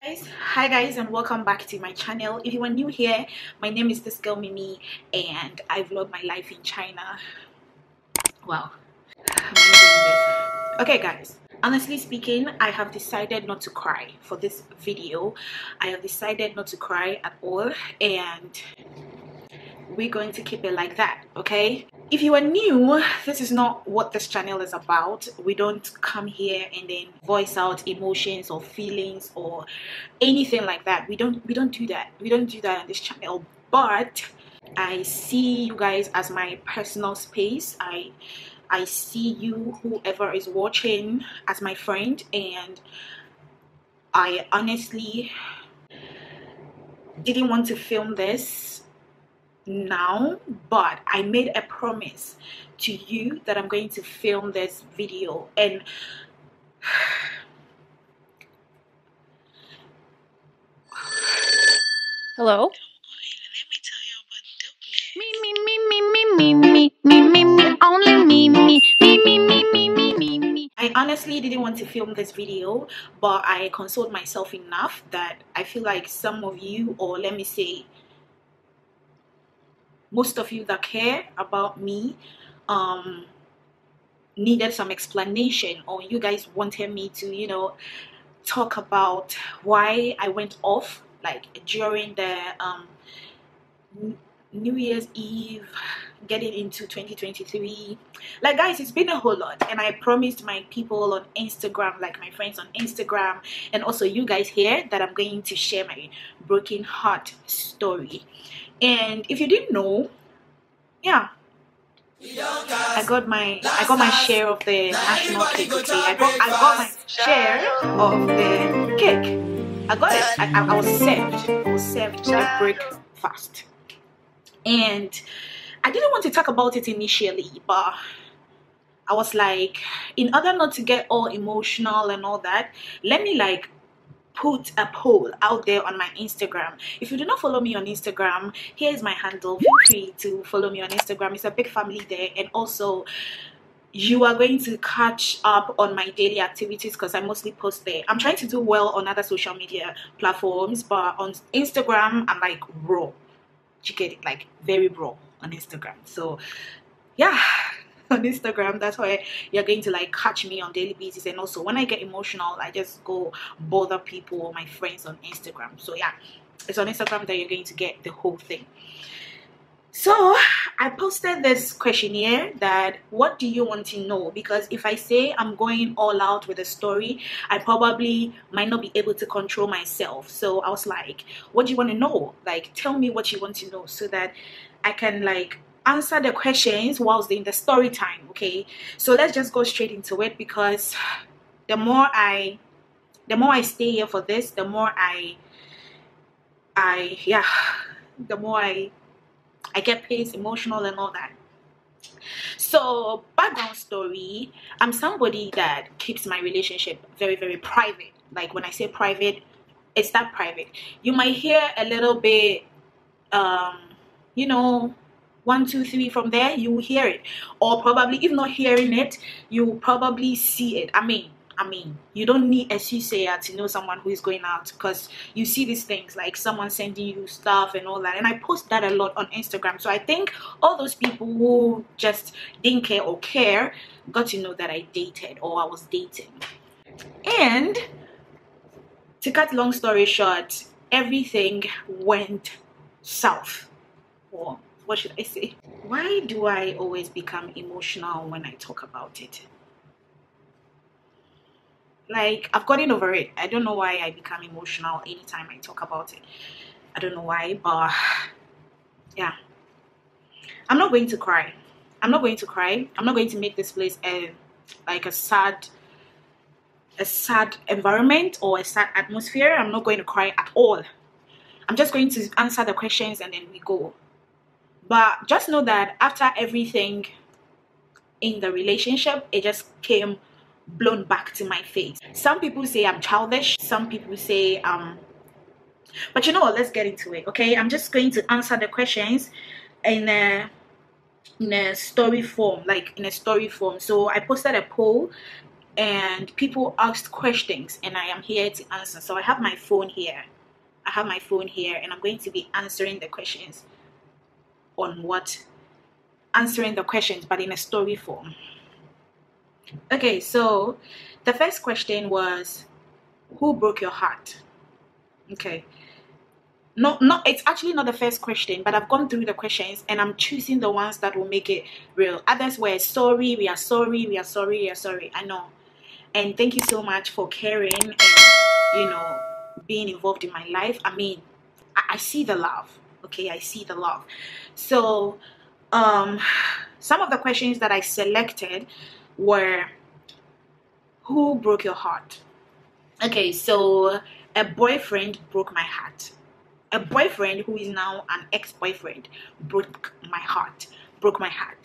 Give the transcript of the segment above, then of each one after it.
Hi guys, and welcome back to my channel. If you are new here, my name is this girl Mimi and I vlog my life in China. Wow, am I doing this? Okay guys, honestly speaking, I have decided not to cry for this video. I have decided not to cry at all, and we're going to keep it like that, okay? If you are new, this is not what this channel is about. We don't come here and then voice out emotions or feelings or anything like that. We don't do that. We don't do that on this channel. But I see you guys as my personal space. I see you, whoever is watching, as my friend, and I honestly didn't want to film this now, but I made a promise to you that I'm going to film this video. And Hello? I honestly didn't want to film this video, but I consoled myself enough that I feel like some of you, or let me say most of you that care about me, needed some explanation, or you guys wanted me to, talk about why I went off like during the New Year's Eve, getting into 2023. Like guys, it's been a whole lot, and I promised my people on Instagram, like my friends on Instagram, and also you guys here, that I'm going to share my broken heart story. And if you didn't know, yeah, I got my share of the national cake. Okay, I got my share of the cake. I got it. I was served. I was served a breakfast. And I didn't want to talk about it initially, but I was like, in order not to get all emotional and all that, let me like put a poll out there on my Instagram. If you do not follow me on Instagram, here's my handle. Feel free to follow me on Instagram. It's a big family there. And also, you are going to catch up on my daily activities because I mostly post there. I'm trying to do well on other social media platforms, but on Instagram, I'm like raw. You get it? Like very raw on Instagram. So yeah, on Instagram, that's why you're going to like catch me on daily basis. And also when I get emotional, I just go bother people or my friends on Instagram. So yeah, it's on Instagram that you're going to get the whole thing. So I posted this questionnaire that what do you want to know, because if I say I'm going all out with a story, I probably might not be able to control myself. So I was like, what do you want to know? Like, tell me what you want to know so that I can like answer the questions whilst in the story time. Okay, so let's just go straight into it, because the more I stay here for this, the more the more I get pissed, emotional and all that. So background story, I'm somebody that keeps my relationship very, very private. Like when I say private, it's that private. You might hear a little bit, you know, 1, 2, 3 from there, you will hear it. Or probably, if not hearing it, you will probably see it. I mean, you don't need a soothsayer to know someone who is going out, because you see these things like someone sending you stuff and all that. And I post that a lot on Instagram. So I think all those people who just didn't care or care got to know that I dated or I was dating. And to cut long story short, everything went south. Or what should I say? Why do I always become emotional when I talk about it? Like, I've gotten over it. I don't know why I become emotional anytime I talk about it. I don't know why, but yeah. I'm not going to cry. I'm not going to cry. I'm not going to make this place like a sad environment or a sad atmosphere. I'm not going to cry at all. I'm just going to answer the questions and then we go. But just know that after everything in the relationship, it just came blown back to my face. Some people say I'm childish, some people say but you know what, let's get into it. Okay, I'm just going to answer the questions in a story form, like in a story form. So I posted a poll and people asked questions, and I am here to answer. So I have my phone here. And I'm going to be answering the questions but in a story form. Okay, so the first question was, who broke your heart? Okay. No, it's actually not the first question, but I've gone through the questions and I'm choosing the ones that will make it real. Others were sorry, we are sorry, we are sorry, we are sorry. I know. And thank you so much for caring and, you know, being involved in my life. I mean, I see the love. Okay, I see the love. So, some of the questions that I selected were, who broke your heart? Okay, so a boyfriend broke my heart. A boyfriend who is now an ex-boyfriend broke my heart.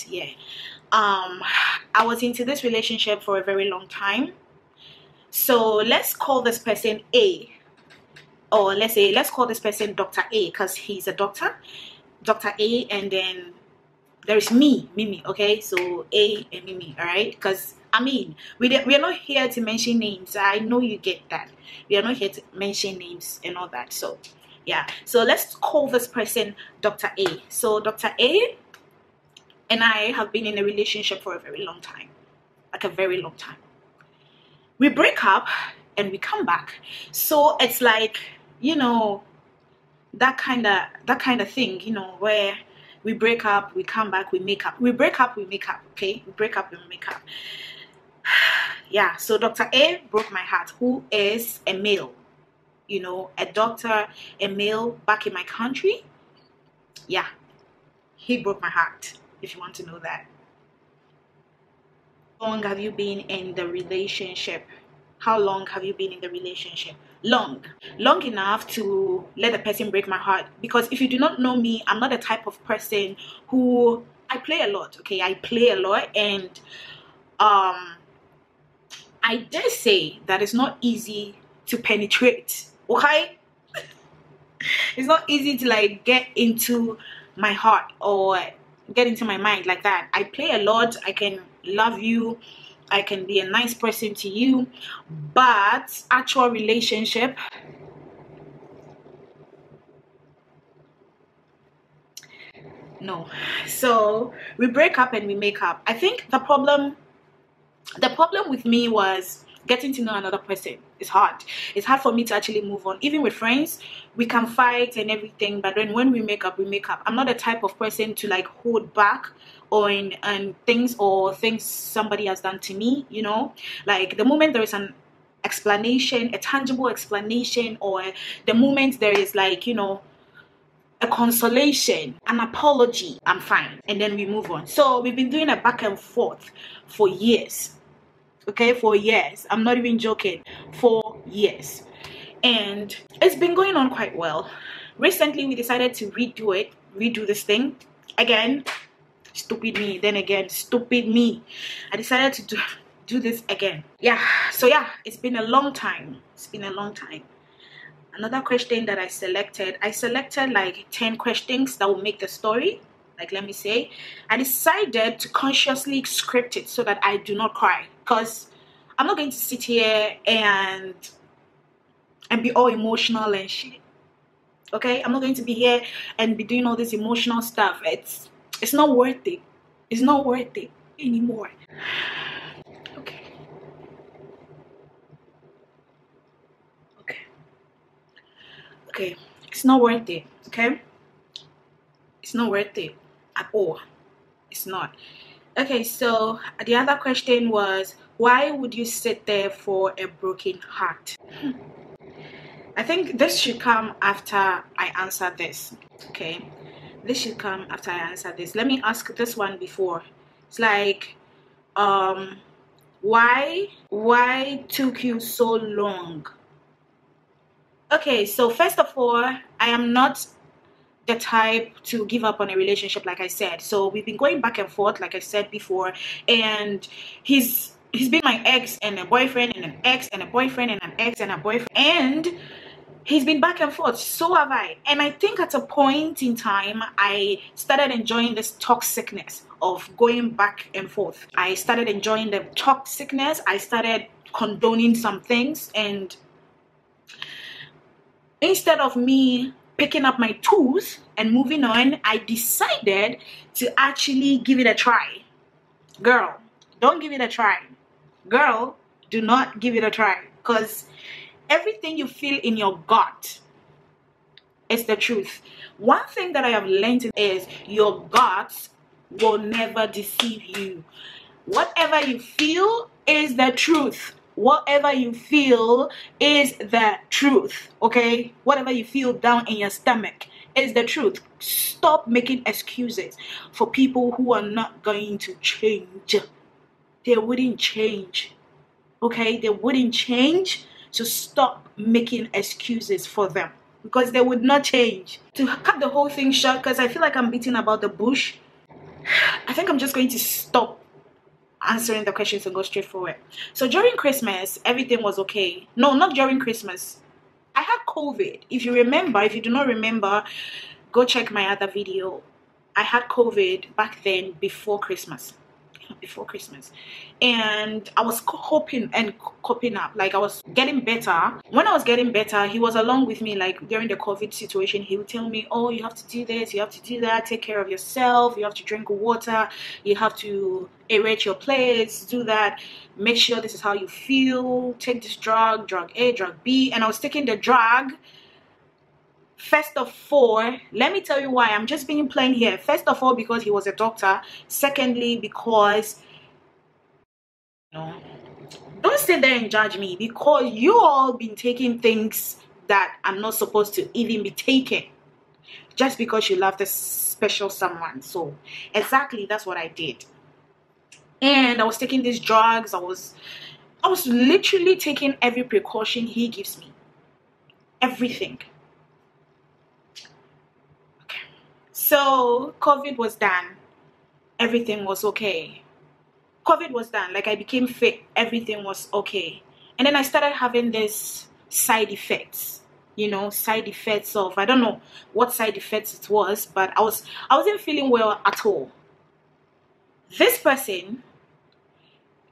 Yeah. I was into this relationship for a very long time. So let's call this person A. Or let's call this person Dr. A, because he's a doctor. Dr. A, and then there's Mimi, okay? So A and Mimi, all right? Because I mean, we are not here to mention names. I know you get that. We are not here to mention names and all that. So yeah, so let's call this person Dr. A. So Dr. A and I have been in a relationship for a very long time, like a very long time. We break up and we come back. So it's like, you know, that kind of thing, you know, where we break up, we come back, we make up. We break up, we make up, okay? We break up and we make up. Yeah, so Dr. A broke my heart, who is a male, you know, a doctor, a male back in my country. Yeah, he broke my heart, if you want to know that. How long have you been in the relationship? How long have you been in the relationship? Long enough to let the person break my heart. Because if you do not know me, I'm not the type of person who, I play a lot, okay? I play a lot, and I dare say that it's not easy to penetrate, okay? It's not easy to like get into my heart or get into my mind like that. I play a lot. I can love you, I can be a nice person to you, but actual relationship, no. So we break up and we make up. I think the problem with me was getting to know another person. It's hard for me to actually move on. Even with friends, we can fight and everything, but then when we make up, we make up. I'm not the type of person to like hold back on things somebody has done to me, you know. Like the moment there is an explanation, a tangible explanation, or the moment there is like, you know, a consolation, an apology, I'm fine, and then we move on. So we've been doing a back and forth for years, okay? For years. I'm not even joking. For years. And it's been going on quite well. Recently we decided to redo this thing again. Stupid me. Then again, stupid me. I decided to do this again. Yeah, so yeah, it's been a long time. Another question that I selected like 10 questions that will make the story. Like, let me say, I decided to consciously script it so that I do not cry, because I'm not going to sit here and be all emotional and shit. Okay, I'm not going to be here and be doing all this emotional stuff. It's not worth it. It's not worth it anymore. Okay, it's not worth it. Okay, it's not worth it at all. It's not. Okay, so the other question was, why would you sit there for a broken heart? I think this should come after I answer this. Okay, this should come after I answer this. Let me ask this one before. It's like, why took you so long? Okay, so first of all, I am not the type to give up on a relationship, like I said. So we've been going back and forth, like I said before, and he's been my ex and a boyfriend and an ex and a boyfriend and an ex and a boyfriend, and he's been back and forth. So have I. And I think at a point in time, I started enjoying this toxicness of going back and forth. I started enjoying the toxicness. I started condoning some things, and instead of me picking up my tools and moving on, I decided to actually give it a try. Girl, don't give it a try. Girl, do not give it a try, because everything you feel in your gut is the truth. One thing that I have learned is your guts will never deceive you. Whatever you feel is the truth. Whatever you feel is the truth. Okay? Whatever you feel down in your stomach is the truth. Stop making excuses for people who are not going to change. They wouldn't change. Okay? They wouldn't change. So stop making excuses for them, because they would not change. To cut the whole thing short, because I feel like I'm beating about the bush, I think I'm just going to stop answering the questions and go straight forward. So during Christmas, everything was okay. No, not during Christmas. I had COVID. If you remember, if you do not remember, go check my other video. I had COVID back then, before Christmas. And I was hoping and coping up, like I was getting better. When I was getting better, he was along with me, like during the COVID situation. He would tell me, oh, you have to do this, you have to do that, take care of yourself, you have to drink water, you have to aerate your plates, do that, make sure this is how you feel, take this drug A, drug B. And I was taking the drug. First of all, let me tell you why. I'm just being plain here. First of all, because he was a doctor. Secondly, because don't sit there and judge me, because you all been taking things that I'm not supposed to even be taking, just because you love this special someone. So exactly, that's what I did. And I was taking these drugs. I was literally taking every precaution he gives me. Everything. So COVID was done. Everything was okay. COVID was done. Like, I became fit. Everything was okay. And then I started having this side effects. You know, side effects of, I don't know what side effects it was, but I wasn't feeling well at all. This person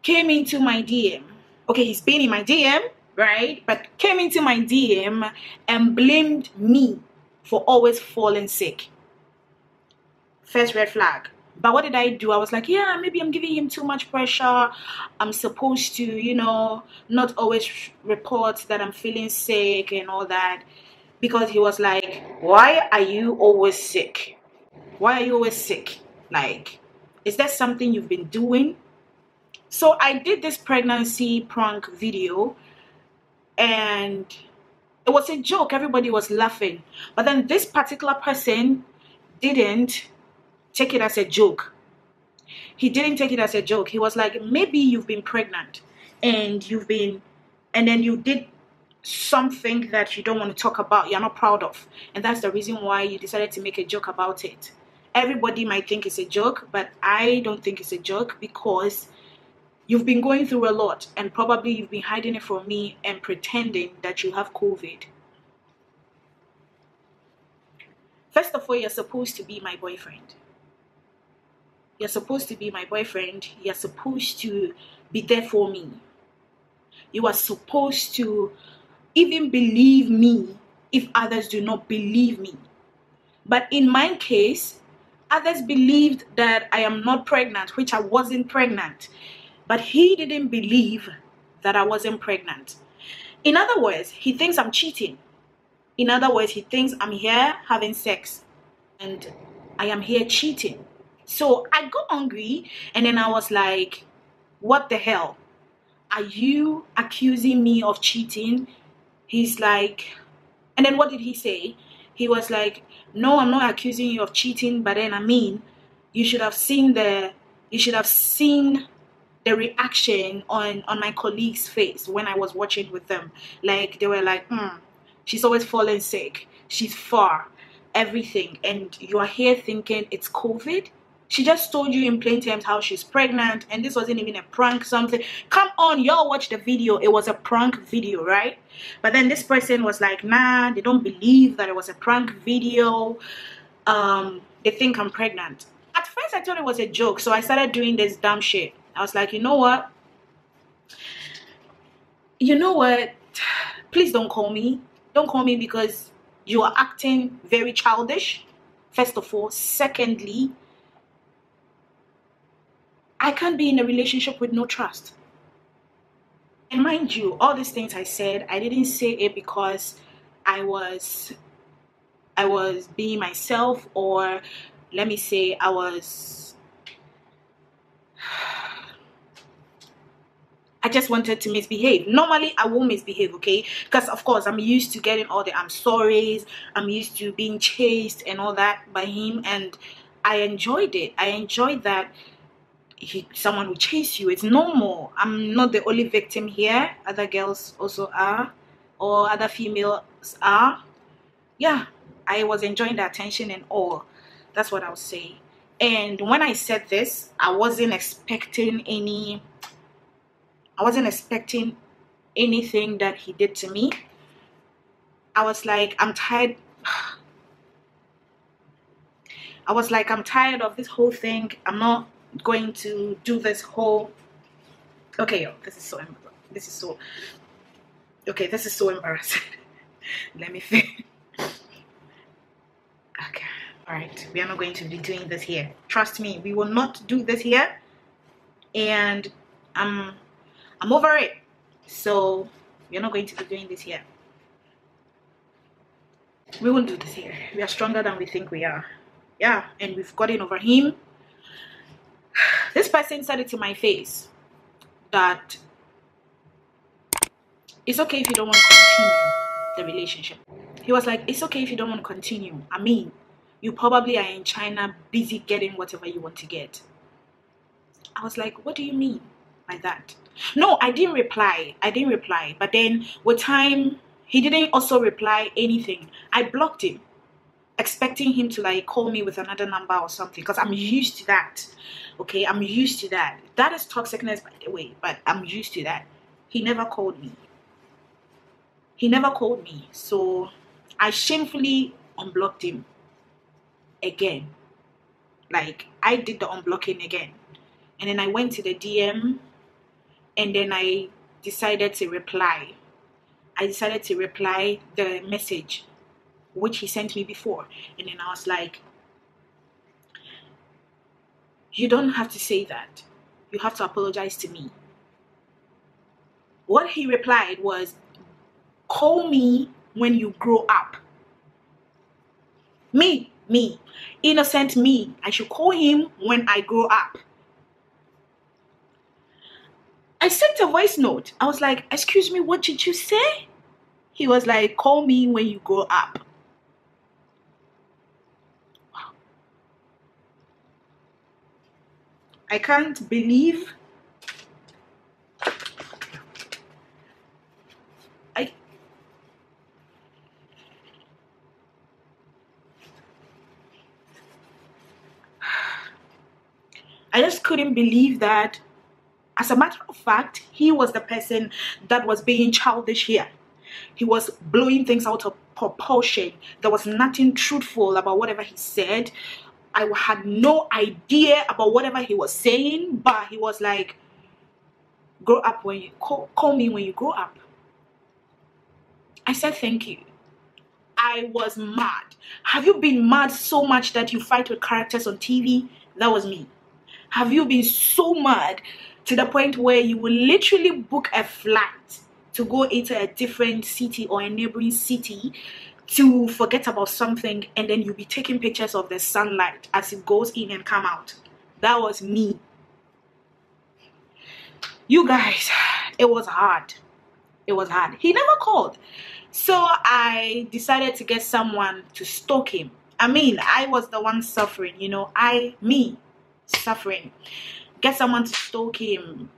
came into my DM. Okay, he's been in my DM, right? But came into my DM and blamed me for always falling sick. First red flag. But what did I do? I was like, yeah, maybe I'm giving him too much pressure. I'm supposed to, you know, not always report that I'm feeling sick and all that. Because he was like, why are you always sick? Why are you always sick? Like, is that something you've been doing? So I did this pregnancy prank video, and it was a joke. Everybody was laughing. But then this particular person didn't take it as a joke. He didn't take it as a joke. He was like, maybe you've been pregnant and then you did something that you don't want to talk about, you're not proud of, and that's the reason why you decided to make a joke about it. Everybody might think it's a joke, but I don't think it's a joke, because you've been going through a lot, and probably you've been hiding it from me and pretending that you have COVID. First of all, you're supposed to be my boyfriend. You're supposed to be my boyfriend. You're supposed to be there for me. You are supposed to even believe me if others do not believe me. But in my case, others believed that I am not pregnant, which I wasn't pregnant. But he didn't believe that I wasn't pregnant. In other words, he thinks I'm cheating. In other words, he thinks I'm here having sex and I am here cheating. So I got angry, and then I was like, what the hell? Are you accusing me of cheating? He's like, and then what did he say? He was like, no, I'm not accusing you of cheating, but then you should have seen the reaction on my colleague's face when I was watching with them. Like, they were like, she's always falling sick, she's far, everything, and you are here thinking it's COVID. She just told you in plain terms how she's pregnant, and this wasn't even a prank something. Come on, y'all watch the video. It was a prank video, right? But then this person was like, nah, they don't believe that it was a prank video. They think I'm pregnant. At first, I thought it was a joke, so I started doing this dumb shit. I was like, you know what? You know what? Please don't call me. Don't call me because you are acting very childish, first of all. Secondly, I can't be in a relationship with no trust. And mind you, all these things I said, I didn't say it because I was being myself, or let me say I just wanted to misbehave. Normally, I won't misbehave, okay? Because, of course, I'm used to getting all the I'm sorries. I'm used to being chased and all that by him. And I enjoyed it. I enjoyed that someone will chase you. It's normal. I'm not the only victim here. Other girls also are. Or other females are. Yeah, I was enjoying the attention and all. That's what I would say. And when I said this, I wasn't expecting anything that he did to me. I was like, I'm tired. I'm tired of this whole thing. I'm not going to do this whole. Okay, yo, this is so embarrassing. Let me finish. Okay, all right. We are not going to be doing this here. Trust me, we will not do this here. And I'm over it. So we're not going to be doing this here. We won't do this here. We are stronger than we think we are. Yeah, and we've gotten over him. This person said it to my face that it's okay if you don't want to continue the relationship. He was like, it's okay if you don't want to continue. I mean, you probably are in China busy getting whatever you want to get. I was like, what do you mean by that? No, I didn't reply. But then with time, he didn't also reply anything. I blocked him, expecting him to like call me with another number or something, because I'm used to that. Okay, I'm used to that. That is toxicness, by the way, but I'm used to that. He never called me. So I shamefully unblocked him again. Like, I did the unblocking again. And then I went to the DM, and then I decided to reply. The message which he sent me before. And then I was like, you don't have to say that. You have to apologize to me. What he replied was, call me when you grow up. Me, innocent me. I should call him when I grow up. I sent a voice note. I was like, excuse me, what did you say? He was like, call me when you grow up. Wow. I can't believe I just couldn't believe that. As a matter of fact, he was the person that was being childish here. He was blowing things out of proportion. There was nothing truthful about whatever he said. I had no idea about whatever he was saying, but he was like, grow up when you call me when you grow up. I said thank you. I was mad. Have you been mad so much that you fight with characters on TV? That was me. Have you been so mad to the point where you will literally book a flight to go into a different city or a neighboring city to forget about something, and then you'll be taking pictures of the sunlight as it goes in and come out? That was me. You guys, it was hard. He never called. So I decided to get someone to stalk him. I mean, I was the one suffering, you know, suffering. Get someone to stalk him.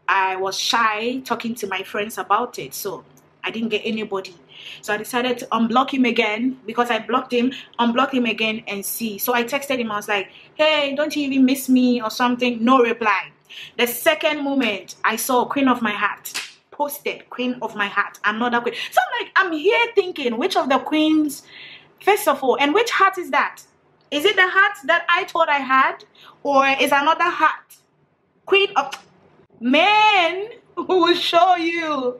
I was shy talking to my friends about it, so I didn't get anybody. So I decided to unblock him again, because I blocked him, unblock him again and see. So I texted him. I was like, hey, don't you even miss me or something? No reply. The second moment I saw Queen of My Heart posted, Queen of My Heart, another queen. So I'm here thinking, which of the queens, first of all, and which heart is that? Is it the heart that I thought I had, or is another heart? Queen of... Man, will show you.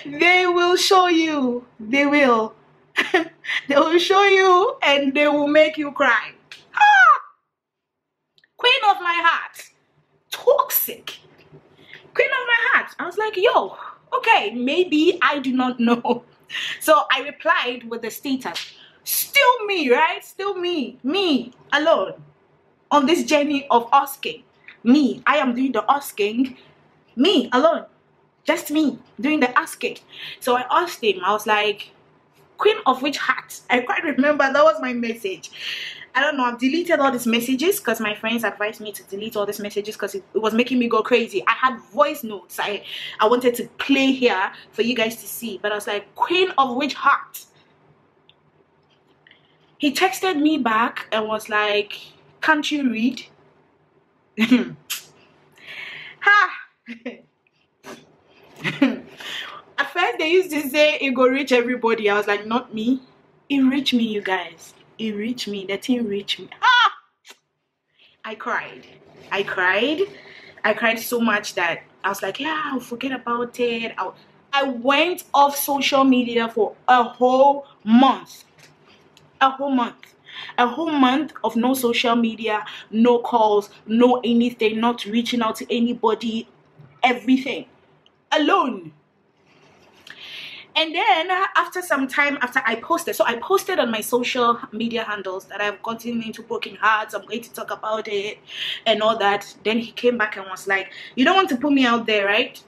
They will show you. They will. They will show you and they will make you cry. Queen of my heart. Toxic. Queen of my heart. I was like, yo, okay, maybe I do not know. So I replied with the status. Still me, right? Still me. Me alone. On this journey of asking. Me. I am doing the asking. Me alone. Just me doing the asking. So I asked him. I was like, Queen of which heart? I quite remember that was my message. I don't know, I've deleted all these messages because my friends advised me to delete all these messages because it was making me go crazy. I had voice notes I wanted to play here for you guys to see, but I was like, Queen of which heart? He texted me back and was like, can't you read? Ha! At first they used to say it go reach everybody. I was like, not me. It reached me, you guys. It reached me. The thing reached me. Ah! I cried. I cried so much that I was like, yeah, I'll forget about it. I went off social media for a whole month. A whole month. A whole month of no social media, no calls, no anything, not reaching out to anybody, everything. Alone. And then after some time, after I posted, so I posted on my social media handles that I've gotten into broken hearts, I'm going to talk about it and all that. Then he came back and was like, you don't want to put me out there, right?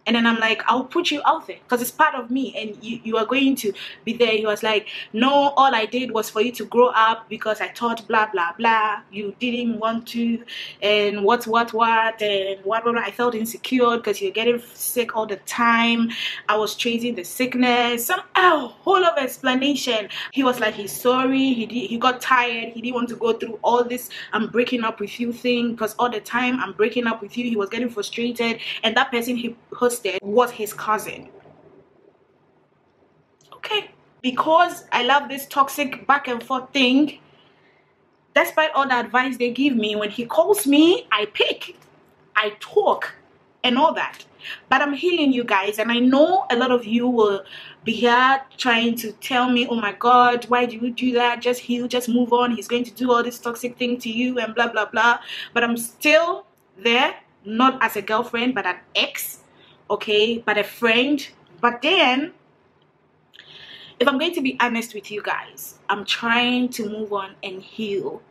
And then I'm like, I'll put you out there because it's part of me and you are going to be there. He was like, no, all I did was for you to grow up because I thought blah, blah, blah. You didn't want to and what, and what. I felt insecure because you're getting sick all the time. I was chasing the sickness. A whole of explanation. He was like, he's sorry. He got tired. He didn't want to go through all this I'm breaking up with you thing because all the time I'm breaking up with you. He was getting frustrated and that person he was his cousin. Okay, because I love this toxic back and forth thing, despite all the advice they give me, when he calls me, I pick, I talk and all that. But I'm healing, you guys, and I know a lot of you will be here trying to tell me, oh my god, why do you do that? Just heal, just move on. He's going to do all this toxic thing to you and blah blah blah. But I'm still there, not as a girlfriend but an ex, okay, but a friend. But then if I'm going to be honest with you guys, I'm trying to move on and heal.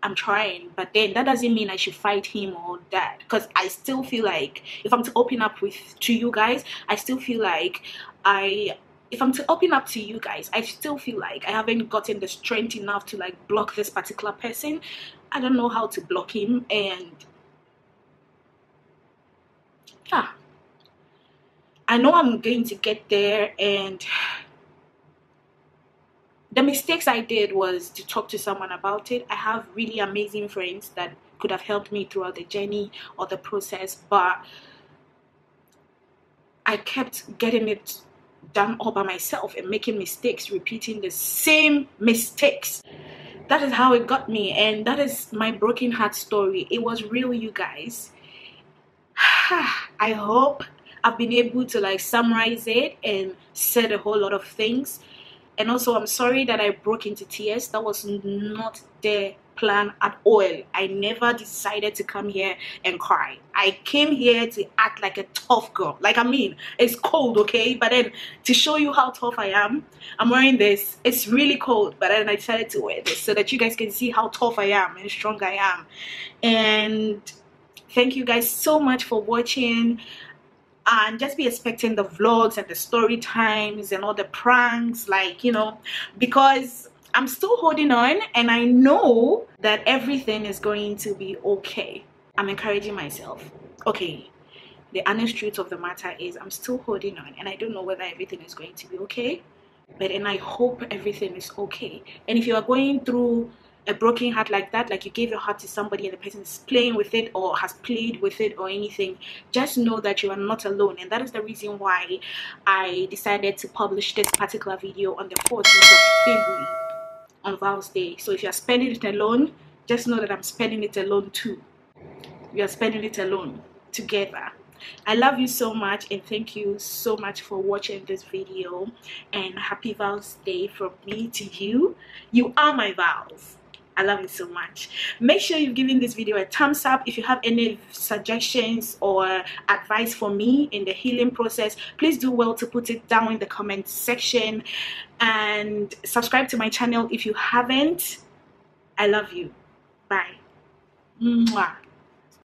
I'm trying, but then that doesn't mean I should fight him or that, because I still feel like if I'm to open up to you guys, I still feel like if I'm to open up to you guys, I still feel like I haven't gotten the strength enough to like block this particular person. I don't know how to block him, and yeah, I know I'm going to get there. And the mistakes I did was to talk to someone about it. I have really amazing friends that could have helped me throughout the journey or the process, but I kept getting it done all by myself and making mistakes, repeating the same mistakes. That is how it got me, and that is my broken heart story. It was real, you guys. I hope I've been able to like summarize it and said a whole lot of things. And also, I'm sorry that I broke into tears. That was not the plan at all. I never decided to come here and cry. I came here to act like a tough girl. Like, I mean, it's cold, okay? But then to show you how tough I am, I'm wearing this. It's really cold, but then I decided to wear this so that you guys can see how tough I am and strong I am. And thank you guys so much for watching. And just be expecting the vlogs and the story times and all the pranks, like, you know, because I'm still holding on and I know that everything is going to be okay. I'm encouraging myself. Okay, the honest truth of the matter is I'm still holding on and I don't know whether everything is going to be okay, but and I hope everything is okay. And if you are going through a broken heart like that, like you gave your heart to somebody and the person is playing with it or has played with it or anything, just know that you are not alone. And that is the reason why I decided to publish this particular video on the 14th of February on Val's Day. So if you're spending it alone, just know that I'm spending it alone too. we are spending it alone together. I love you so much, and thank you so much for watching this video, and happy Vows Day from me to you. You are my vows. I love you so much. Make sure you've given this video a thumbs up. If you have any suggestions or advice for me in the healing process, please do well to put it down in the comment section, and subscribe to my channel if you haven't. I love you. Bye. Mwah.